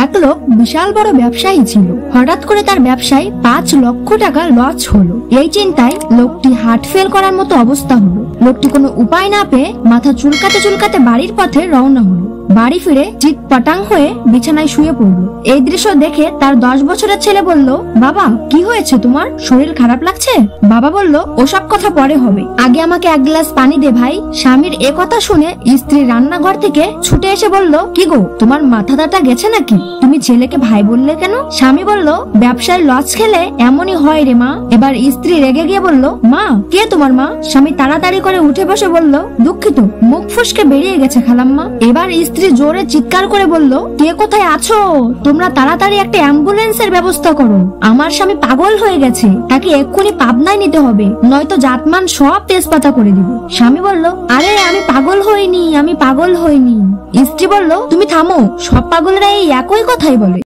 এক লোক বিশাল বড় ব্যবসায়ী ছিল। হঠাৎ করে তার ব্যবসায় 5 লক্ষ টাকা লস হলো। এই চিন্তায় লোকটি হার্ট ফেল করার মতো অবস্থা হলো। লোকটি কোনো উপায় না পেয়ে মাথা চুলকাতে চুলকাতে বাড়ির পথে রওনা হলো। বাড়ি ফিরে চিৎ পটাং হয়ে বিছানায় শুয়ে পড়ল। এই দৃশ্য দেখে তার 10 বছরের ছেলে বলল, বাবা কি হয়েছে তোমার, শরীর খারাপ লাগছে? বাবা বলল, ওসব কথা পরে হবে, আগে আমাকে 1 গ্লাস পানি দে ভাই। স্বামীর একথা শুনে স্ত্রী রান্নাঘর থেকে ছুটে এসে বলল, কি গো তোমার মাথা ব্যথা গেছে নাকি? তুমি ছেলেকে ভাই বললে কেন? স্বামী বলল, ব্যবসায় লস খেলে এমনই হয় রে মা। এবার স্ত্রী রেগে গিয়ে বলল, মা কে তোমার মা? স্বামী তাড়াতাড়ি করে উঠে বসে বলল, দুঃখিত, মুখ ফসকে বেরিয়ে গেছে খালাম্মা। এবার স্ত্রী জোরে চিৎকার করে বলল, কে কোথায় আছো? তোমরা তাড়াতাড়ি একটা অ্যাম্বুলেন্সের ব্যবস্থা করো, আমার স্বামী পাগল হয়ে গেছে, তাকে এক্ষুনি পাবনায় নিতে হবে, নয়তো জাতমান সব তেজপাতা করে দিব। স্বামী বলল, আরে আমি পাগল হইনি, আমি পাগল হইনি। স্ত্রী বলল, তুমি থামো, সব পাগলরা এই একই কথাই বলে।